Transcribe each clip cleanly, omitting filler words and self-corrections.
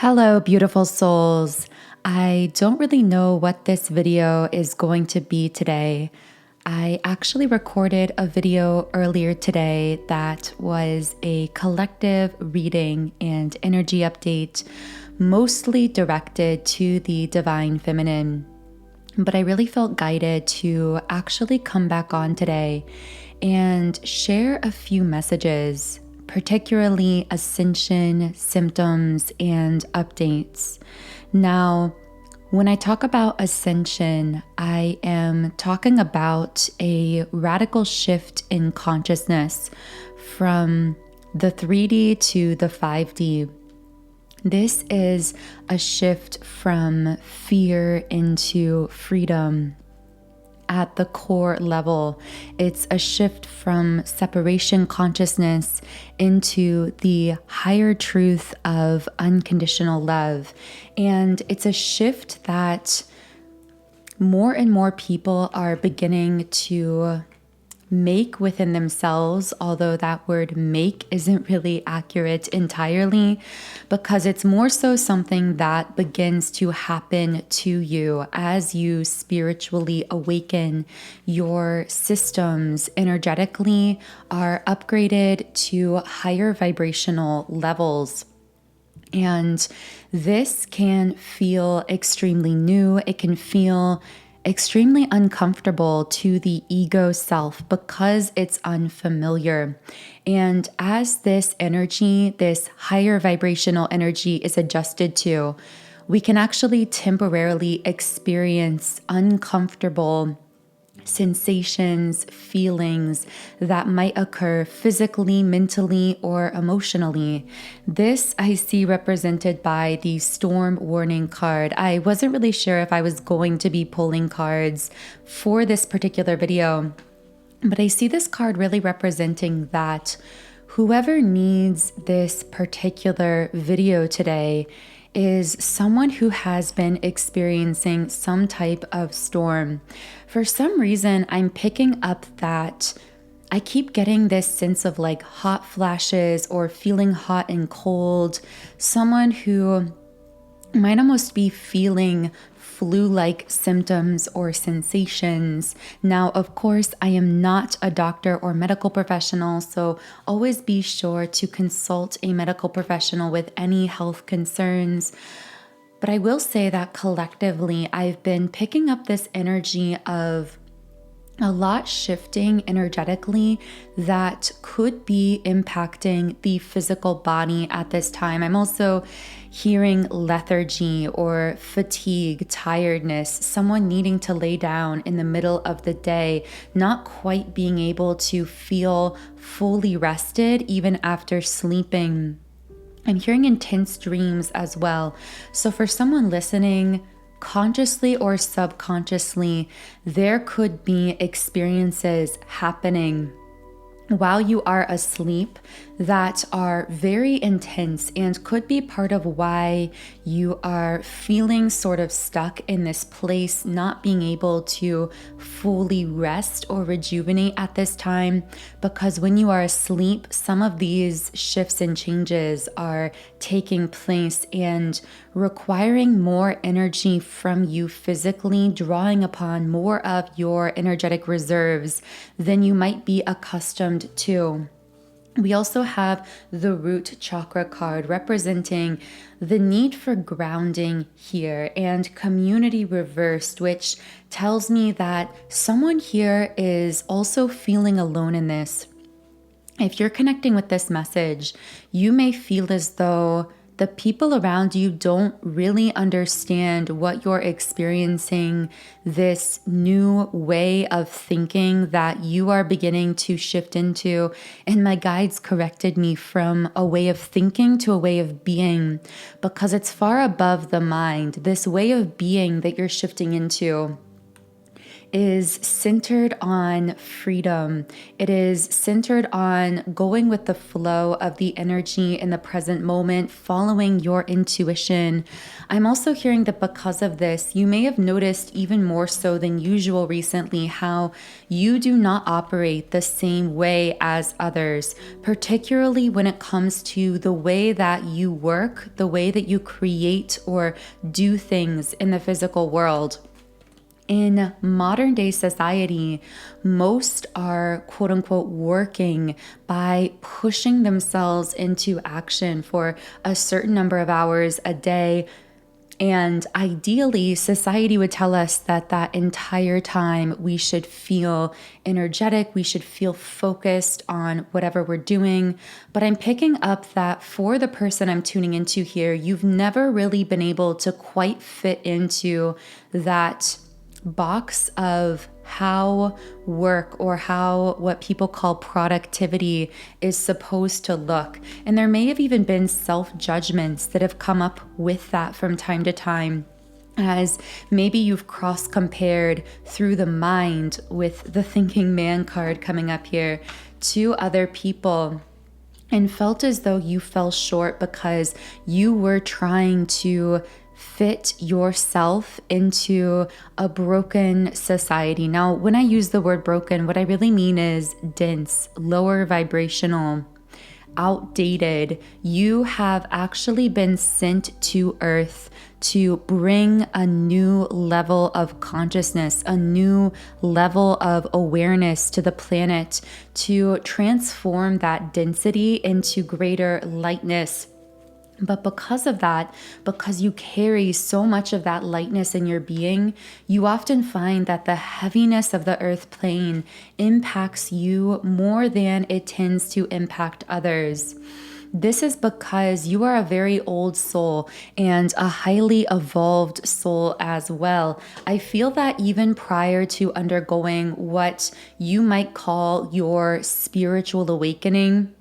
Hello, beautiful souls. I don't really know what this video is going to be today. I actually recorded a video earlier today that was a collective reading and energy update, mostly directed to the divine feminine. But I really felt guided to actually come back on today and share a few messages, particularly ascension, symptoms, and updates. Now, when I talk about ascension, I am talking about a radical shift in consciousness from the 3D to the 5D. This is a shift from fear into freedom. At the core level, it's a shift from separation consciousness into the higher truth of unconditional love. And it's a shift that more and more people are beginning to make within themselves, although that word make isn't really accurate entirely, because it's more so something that begins to happen to you as you spiritually awaken. Your systems energetically are upgraded to higher vibrational levels. And this can feel extremely new. It can feel extremely uncomfortable to the ego self because it's unfamiliar. And as this energy, this higher vibrational energy is adjusted to, we can actually temporarily experience uncomfortable sensations, feelings that might occur physically, mentally, or emotionally. This I see represented by the storm warning card. I wasn't really sure if I was going to be pulling cards for this particular video, but I see this card really representing that whoever needs this particular video today is someone who has been experiencing some type of storm. For some reason, I'm picking up that I keep getting this sense of like hot flashes or feeling hot and cold. Someone who might almost be feeling flu-like symptoms or sensations. Now, of course, I am not a doctor or medical professional, so always be sure to consult a medical professional with any health concerns. But I will say that collectively, I've been picking up this energy of a lot shifting energetically that could be impacting the physical body at this time. I'm also hearing lethargy or fatigue, tiredness, someone needing to lay down in the middle of the day, not quite being able to feel fully rested even after sleeping. I'm hearing intense dreams as well. So for someone listening, consciously or subconsciously, there could be experiences happening while you are asleep that are very intense and could be part of why you are feeling sort of stuck in this place, not being able to fully rest or rejuvenate at this time. Because when you are asleep, some of these shifts and changes are taking place and requiring more energy from you physically, drawing upon more of your energetic reserves than you might be accustomed to. We also have the root chakra card representing the need for grounding here and community reversed, which tells me that someone here is also feeling alone in this. If you're connecting with this message, you may feel as though the people around you don't really understand what you're experiencing, this new way of thinking that you are beginning to shift into. And my guides corrected me from a way of thinking to a way of being, because it's far above the mind. This way of being that you're shifting into is centered on freedom. It is centered on going with the flow of the energy in the present moment, following your intuition. I'm also hearing that because of this, you may have noticed even more so than usual recently how you do not operate the same way as others, particularly when it comes to the way that you work, the way that you create or do things in the physical world. In modern day society, most are quote unquote working by pushing themselves into action for a certain number of hours a day. And ideally, society would tell us that that entire time we should feel energetic, we should feel focused on whatever we're doing. But I'm picking up that for the person I'm tuning into here, you've never really been able to quite fit into that box of how work or how what people call productivity is supposed to look. And there may have even been self-judgments that have come up with that from time to time, as maybe you've cross-compared through the mind with the thinking man card coming up here to other people and felt as though you fell short because you were trying to fit yourself into a broken society. Now, when I use the word broken, what I really mean is dense, lower vibrational, outdated. You have actually been sent to Earth to bring a new level of consciousness, a new level of awareness to the planet, to transform that density into greater lightness. But because of that, because you carry so much of that lightness in your being, you often find that the heaviness of the earth plane impacts you more than it tends to impact others. This is because you are a very old soul and a highly evolved soul as well. I feel that even prior to undergoing what you might call your spiritual awakening,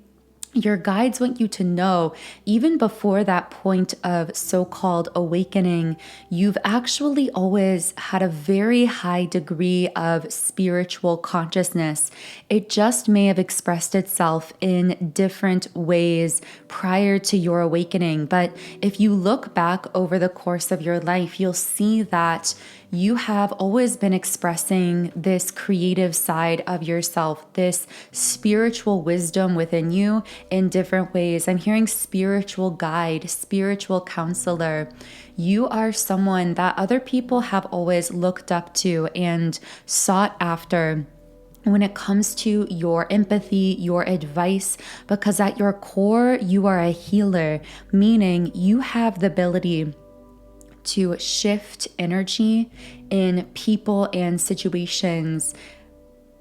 your guides want you to know, even before that point of so-called awakening, you've actually always had a very high degree of spiritual consciousness. It just may have expressed itself in different ways prior to your awakening. But if you look back over the course of your life, you'll see that you have always been expressing this creative side of yourself, this spiritual wisdom within you in different ways. I'm hearing spiritual guide, spiritual counselor. You are someone that other people have always looked up to and sought after when it comes to your empathy, your advice, because at your core, you are a healer, meaning you have the ability to shift energy in people and situations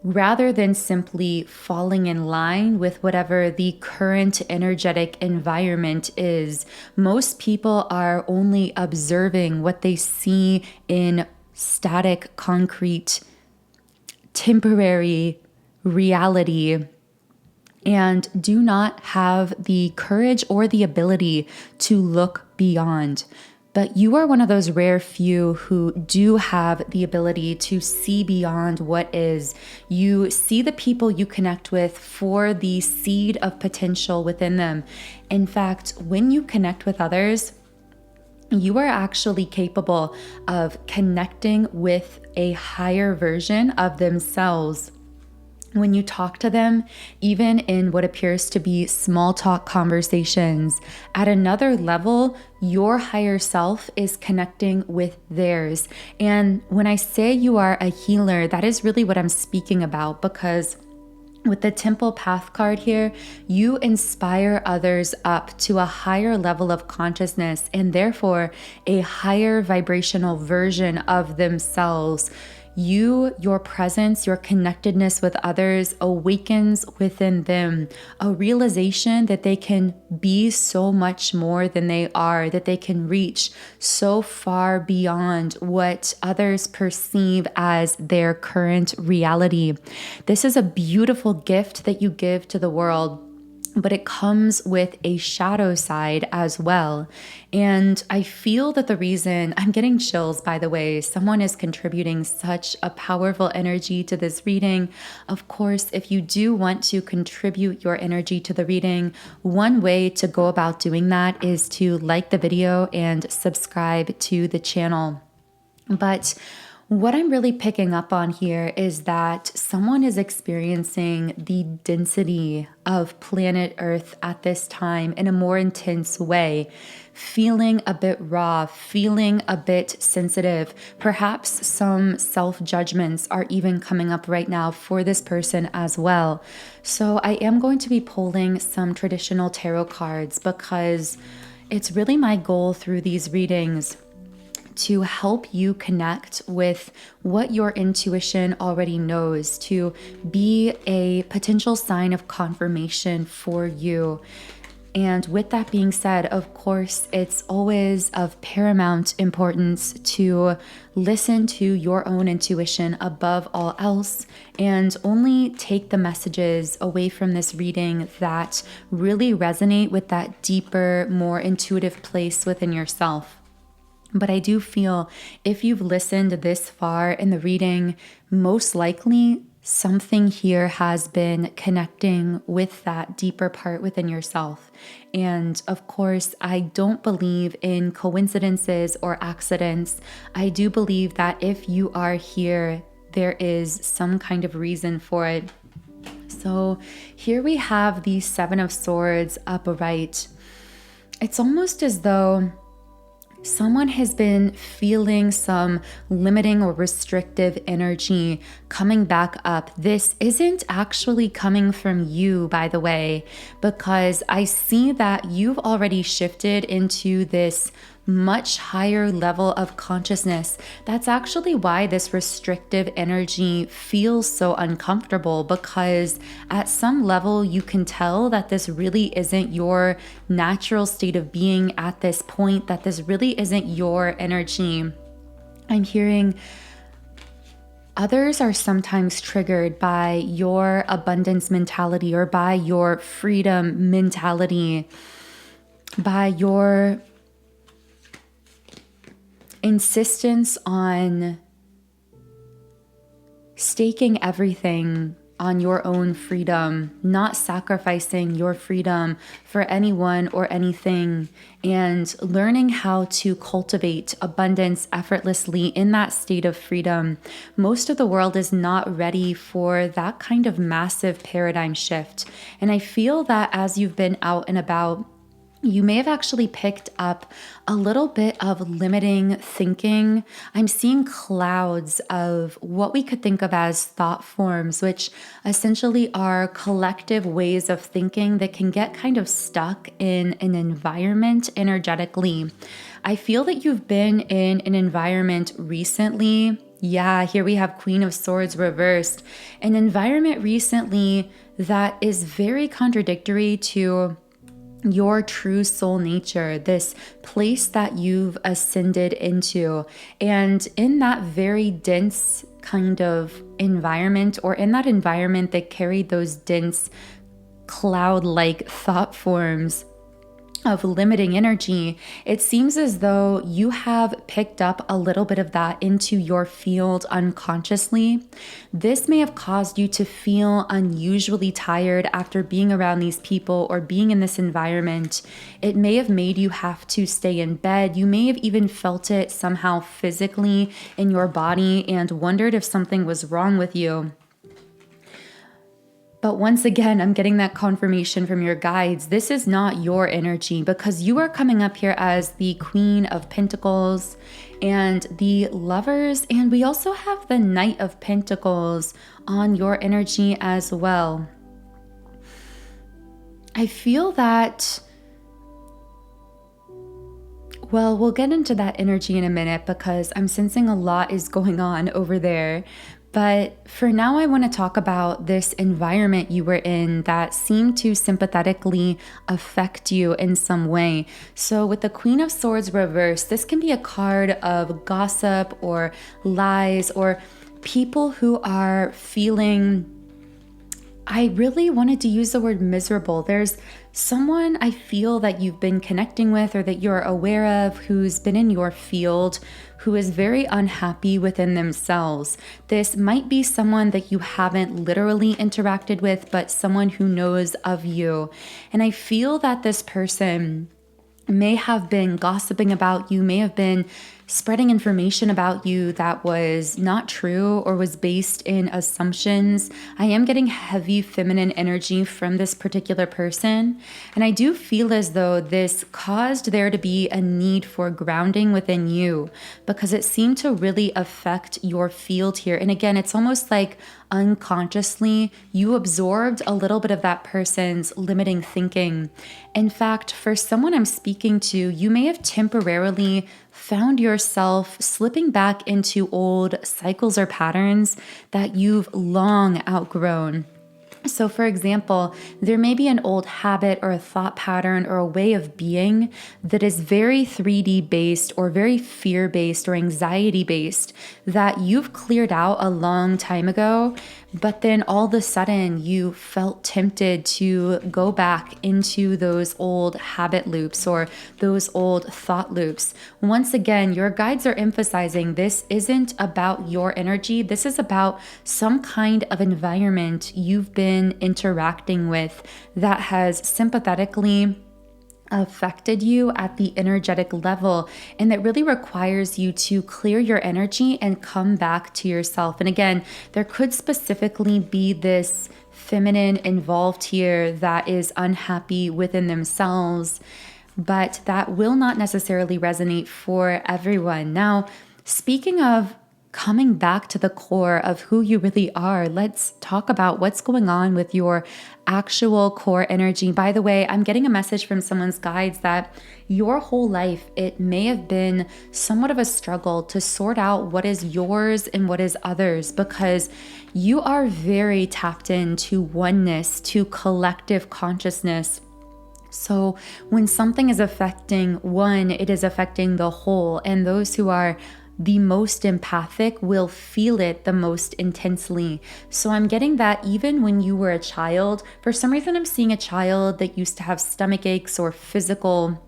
rather than simply falling in line with whatever the current energetic environment is. Most people are only observing what they see in static, concrete, temporary reality, and do not have the courage or the ability to look beyond. But you are one of those rare few who do have the ability to see beyond what is. You see the people you connect with for the seed of potential within them. In fact, when you connect with others, you are actually capable of connecting with a higher version of themselves. When you talk to them, even in what appears to be small talk conversations, at another level, your higher self is connecting with theirs. And when I say you are a healer, that is really what I'm speaking about, because with the Temple Path card here, you inspire others up to a higher level of consciousness and therefore a higher vibrational version of themselves. Your presence, your connectedness with others awakens within them a realization that they can be so much more than they are, that they can reach so far beyond what others perceive as their current reality. This is a beautiful gift that you give to the world. but it comes with a shadow side as well. And I feel that the reason I'm getting chills, by the way, someone is contributing such a powerful energy to this reading. Of course, if you do want to contribute your energy to the reading, one way to go about doing that is to like the video and subscribe to the channel. But what I'm really picking up on here is that someone is experiencing the density of planet Earth at this time in a more intense way, feeling a bit raw, feeling a bit sensitive. Perhaps some self-judgments are even coming up right now for this person as well. So I am going to be pulling some traditional tarot cards because it's really my goal through these readings to help you connect with what your intuition already knows, to be a potential sign of confirmation for you. And with that being said, of course, it's always of paramount importance to listen to your own intuition above all else, and only take the messages away from this reading that really resonate with that deeper, more intuitive place within yourself. But I do feel if you've listened this far in the reading, most likely something here has been connecting with that deeper part within yourself. And of course, I don't believe in coincidences or accidents. I do believe that if you are here, there is some kind of reason for it. So here we have the Seven of Swords upright. It's almost as though someone has been feeling some limiting or restrictive energy coming back up. This isn't actually coming from you, by the way, because I see that you've already shifted into this much higher level of consciousness. That's actually why this restrictive energy feels so uncomfortable, because at some level you can tell that this really isn't your natural state of being at this point, that this really isn't your energy. I'm hearing others are sometimes triggered by your abundance mentality or by your freedom mentality, by your insistence on staking everything on your own freedom, not sacrificing your freedom for anyone or anything, and learning how to cultivate abundance effortlessly in that state of freedom. Most of the world is not ready for that kind of massive paradigm shift. And I feel that as you've been out and about, you may have actually picked up a little bit of limiting thinking. I'm seeing clouds of what we could think of as thought forms, which essentially are collective ways of thinking that can get kind of stuck in an environment energetically. I feel that you've been in an environment recently. Yeah, here we have Queen of Swords reversed. An environment recently that is very contradictory to your true soul nature, this place that you've ascended into. And in that very dense kind of environment, or in that environment that carried those dense cloud-like thought forms of limiting energy, it seems as though you have picked up a little bit of that into your field unconsciously. This may have caused you to feel unusually tired after being around these people or being in this environment. It may have made you have to stay in bed. You may have even felt it somehow physically in your body and wondered if something was wrong with you. But once again, I'm getting that confirmation from your guides. This is not your energy, because you are coming up here as the Queen of Pentacles and the Lovers. And we also have the Knight of Pentacles on your energy as well. I feel that, well, we'll get into that energy in a minute because I'm sensing a lot is going on over there. But for now, I want to talk about this environment you were in that seemed to sympathetically affect you in some way. So with the Queen of Swords reversed, this can be a card of gossip or lies or people who are feeling I really wanted to use the word miserable. There's someone I feel that you've been connecting with or that you're aware of who's been in your field who is very unhappy within themselves. This might be someone that you haven't literally interacted with, but someone who knows of you. And I feel that this person may have been gossiping about you, may have been spreading information about you that was not true or was based in assumptions. I am getting heavy feminine energy from this particular person. And I do feel as though this caused there to be a need for grounding within you because it seemed to really affect your field here. And again, it's almost like unconsciously you absorbed a little bit of that person's limiting thinking. In fact, for someone I'm speaking to, you may have temporarily found yourself slipping back into old cycles or patterns that you've long outgrown. So for example, there may be an old habit or a thought pattern or a way of being that is very 3D based or very fear based or anxiety based that you've cleared out a long time ago, but then all of a sudden you felt tempted to go back into those old habit loops or those old thought loops. Once again, your guides are emphasizing this isn't about your energy. This is about some kind of environment you've been interacting with that has sympathetically affected you at the energetic level, and that really requires you to clear your energy and come back to yourself. And again, there could specifically be this feminine involved here that is unhappy within themselves, but that will not necessarily resonate for everyone. Now, speaking of coming back to the core of who you really are, let's talk about what's going on with your actual core energy. By the way, I'm getting a message from someone's guides that your whole life, it may have been somewhat of a struggle to sort out what is yours and what is others, because you are very tapped into oneness, to collective consciousness. So when something is affecting one, it is affecting the whole, and those who are the most empathic will feel it the most intensely. So I'm getting that even when you were a child, for some reason I'm seeing a child that used to have stomach aches or physical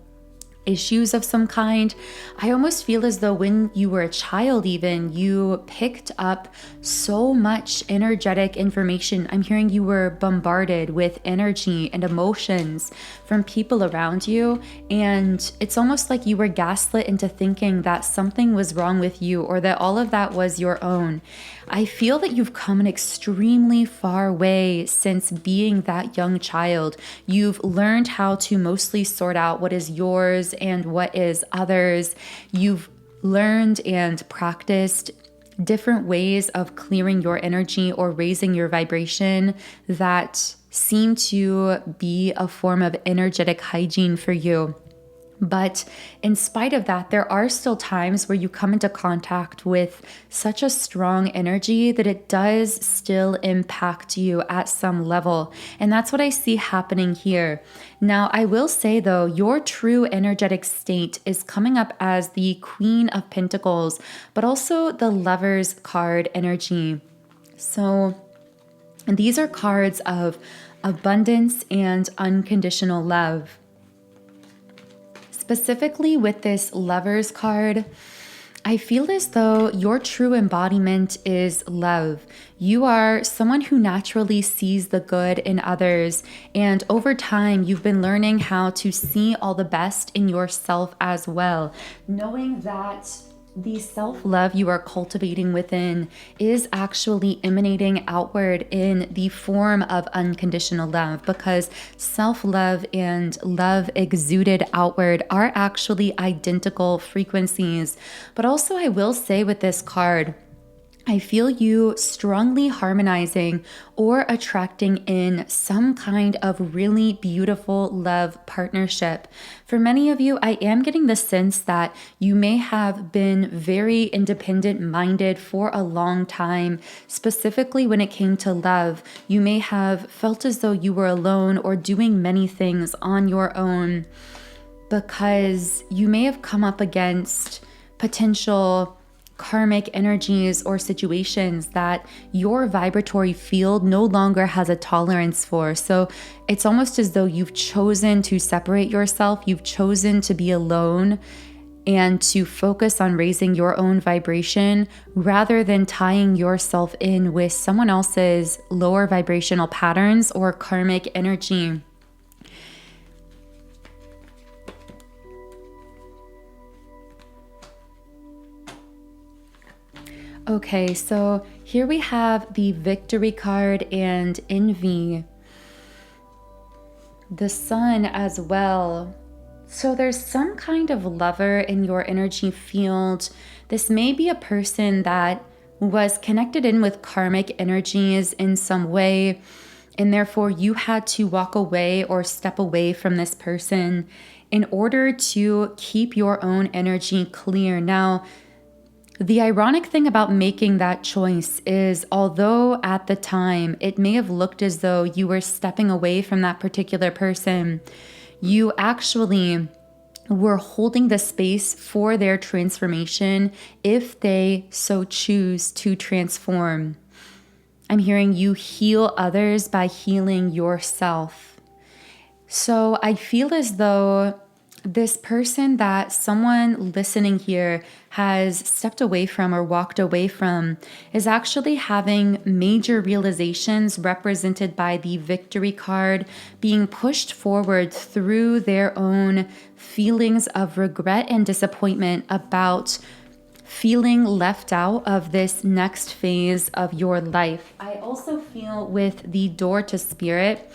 issues of some kind. I almost feel as though when you were a child even, you picked up so much energetic information. I'm hearing you were bombarded with energy and emotions from people around you, and it's almost like you were gaslit into thinking that something was wrong with you or that all of that was your own. I feel that you've come an extremely far way since being that young child. You've learned how to mostly sort out what is yours and what is others. You've learned and practiced different ways of clearing your energy or raising your vibration that seem to be a form of energetic hygiene for you. But in spite of that, there are still times where you come into contact with such a strong energy that it does still impact you at some level. And that's what I see happening here. Now, I will say though, your true energetic state is coming up as the Queen of Pentacles, but also the Lover's card energy. So these are cards of abundance and unconditional love. Specifically with this Lover's card, I feel as though your true embodiment is love. You are someone who naturally sees the good in others, and over time you've been learning how to see all the best in yourself as well, knowing that the self-love you are cultivating within is actually emanating outward in the form of unconditional love, because self-love and love exuded outward are actually identical frequencies. But also I will say with this card, I feel you strongly harmonizing or attracting in some kind of really beautiful love partnership. For many of you, I am getting the sense that you may have been very independent-minded for a long time. Specifically when it came to love, you may have felt as though you were alone or doing many things on your own, because you may have come up against potential karmic energies or situations that your vibratory field no longer has a tolerance for. So it's almost as though you've chosen to separate yourself, you've chosen to be alone and to focus on raising your own vibration rather than tying yourself in with someone else's lower vibrational patterns or karmic energy. Okay, so here we have the Victory card and Envy. The Sun as well. So there's some kind of lover in your energy field. This may be a person that was connected in with karmic energies in some way, and therefore you had to walk away or step away from this person in order to keep your own energy clear. Now, the ironic thing about making that choice is, although at the time it may have looked as though you were stepping away from that particular person, you actually were holding the space for their transformation if they so choose to transform. I'm hearing you heal others by healing yourself. So I feel as though this person that someone listening here has stepped away from or walked away from is actually having major realizations represented by the Victory card, being pushed forward through their own feelings of regret and disappointment about feeling left out of this next phase of your life. I also feel with the Door to Spirit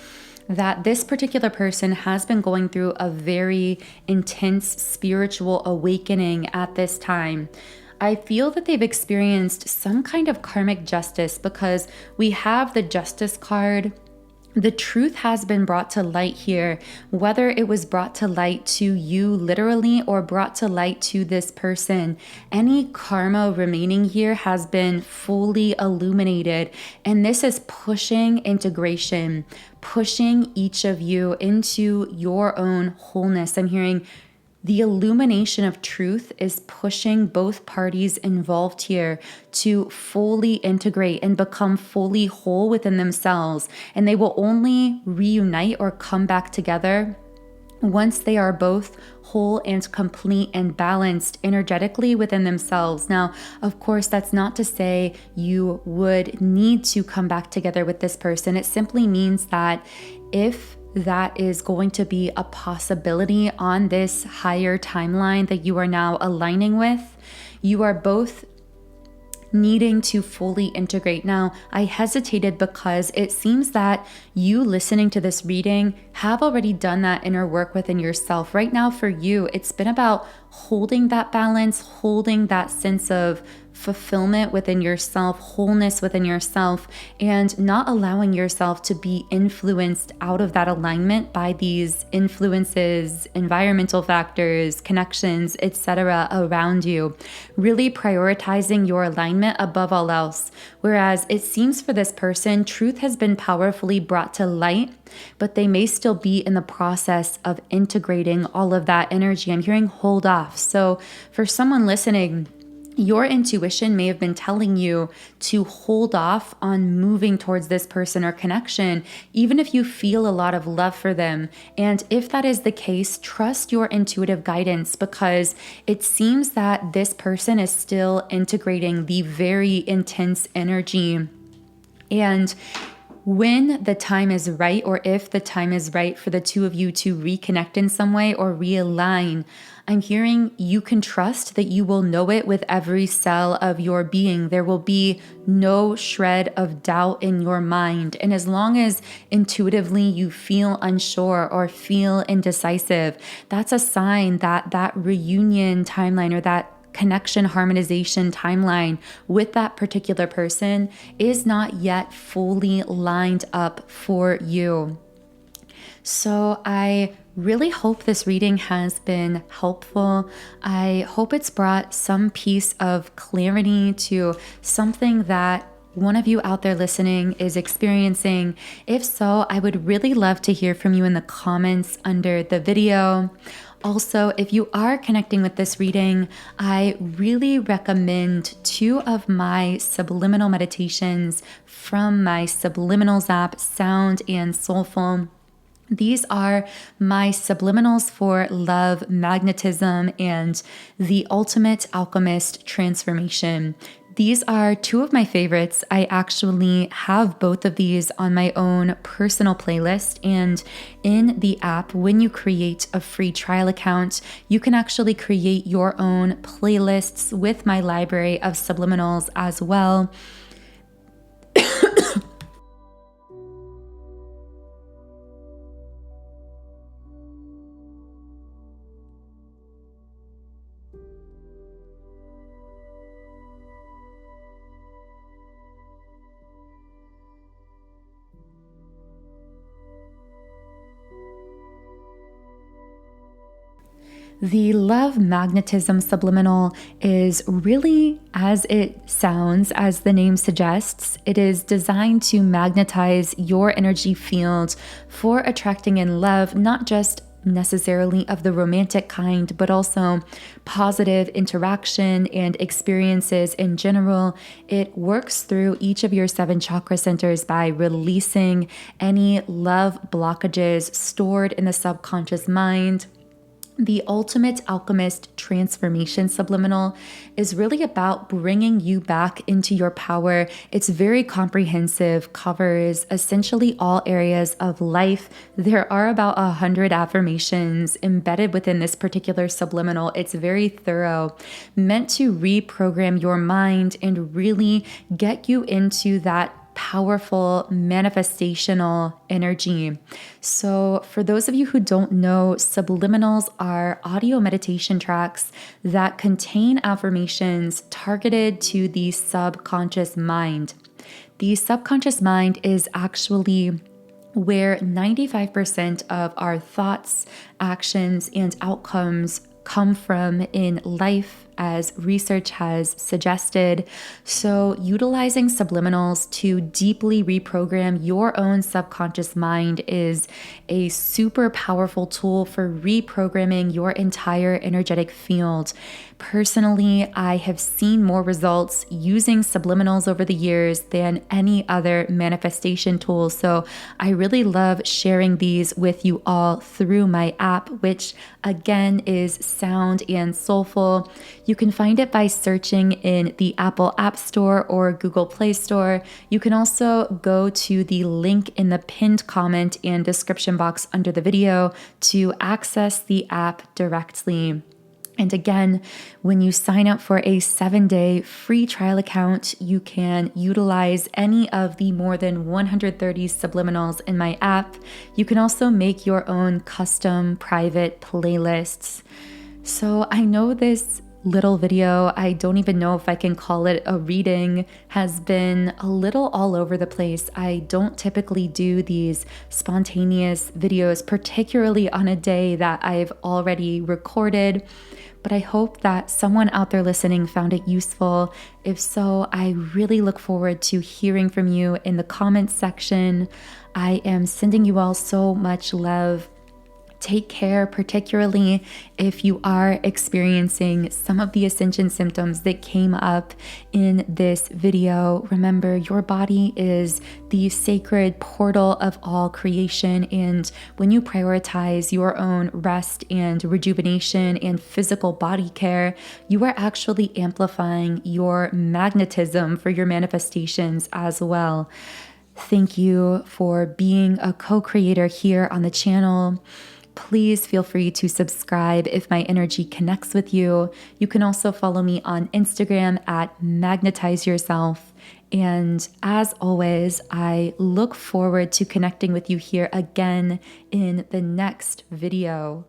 that this particular person has been going through a very intense spiritual awakening at this time. I feel that they've experienced some kind of karmic justice because we have the Justice card. The truth has been brought to light here, whether it was brought to light to you literally or brought to light to this person. Any karma remaining here has been fully illuminated, and this is pushing integration, pushing each of you into your own wholeness. I'm hearing the illumination of truth is pushing both parties involved here to fully integrate and become fully whole within themselves. And they will only reunite or come back together once they are both whole and complete and balanced energetically within themselves. Now, of course, that's not to say you would need to come back together with this person. It simply means that if that is going to be a possibility on this higher timeline that you are now aligning with, you are both needing to fully integrate. Now, I hesitated because it seems that you listening to this reading have already done that inner work within yourself. Right now for you, it's been about holding that balance, holding that sense of fulfillment within yourself, wholeness within yourself, and not allowing yourself to be influenced out of that alignment by these influences, environmental factors, connections, etc. around you. Really prioritizing your alignment above all else. Whereas it seems for this person, truth has been powerfully brought to light, but they may still be in the process of integrating all of that energy. I'm hearing hold off. So for someone listening, your intuition may have been telling you to hold off on moving towards this person or connection, even if you feel a lot of love for them. And if that is the case, trust your intuitive guidance, because it seems that this person is still integrating the very intense energy. And when the time is right, or if the time is right for the two of you to reconnect in some way or realign, I'm hearing you can trust that you will know it with every cell of your being. There will be no shred of doubt in your mind. And as long as intuitively you feel unsure or feel indecisive, that's a sign that that reunion timeline or that connection harmonization timeline with that particular person is not yet fully lined up for you. So I really hope this reading has been helpful. I hope it's brought some piece of clarity to something that one of you out there listening is experiencing. If so, I would really love to hear from you in the comments under the video. Also, if you are connecting with this reading, I really recommend 2 of my subliminal meditations from my Subliminals app, Sound and Soulful. These are my subliminals for love, magnetism, and the ultimate alchemist transformation. These are 2 of my favorites. I actually have both of these on my own personal playlist, and in the app, when you create a free trial account, you can actually create your own playlists with my library of subliminals as well. The love magnetism subliminal is really, as it sounds, as the name suggests, it is designed to magnetize your energy field for attracting in love, not just necessarily of the romantic kind, but also positive interaction and experiences in general. It works through each of your 7 chakra centers by releasing any love blockages stored in the subconscious mind. The ultimate alchemist transformation subliminal is really about bringing you back into your power. It's very comprehensive, covers essentially all areas of life. There are about 100 affirmations embedded within this particular subliminal. It's very thorough, meant to reprogram your mind and really get you into that powerful manifestational energy. So for those of you who don't know, subliminals are audio meditation tracks that contain affirmations targeted to the subconscious mind. The subconscious mind is actually where 95% of our thoughts, actions, and outcomes come from in life, as research has suggested. So utilizing subliminals to deeply reprogram your own subconscious mind is a super powerful tool for reprogramming your entire energetic field. Personally, I have seen more results using subliminals over the years than any other manifestation tool. So I really love sharing these with you all through my app, which again is Sound and Soulful. You can find it by searching in the Apple App Store or Google Play Store. You can also go to the link in the pinned comment and description box under the video to access the app directly. And again, when you sign up for a 7-day free trial account, you can utilize any of the more than 130 subliminals in my app. You can also make your own custom private playlists. So I know this little video, I don't even know if I can call it a reading, has been a little all over the place. I don't typically do these spontaneous videos, particularly on a day that I've already recorded, but I hope that someone out there listening found it useful. If so, I really look forward to hearing from you in the comments section. I am sending you all so much love. Take care, particularly if you are experiencing some of the ascension symptoms that came up in this video. Remember, your body is the sacred portal of all creation, and when you prioritize your own rest and rejuvenation and physical body care, you are actually amplifying your magnetism for your manifestations as well. Thank you for being a co-creator here on the channel. Please feel free to subscribe if my energy connects with you. You can also follow me on Instagram at Magnetize Yourself. And as always, I look forward to connecting with you here again in the next video.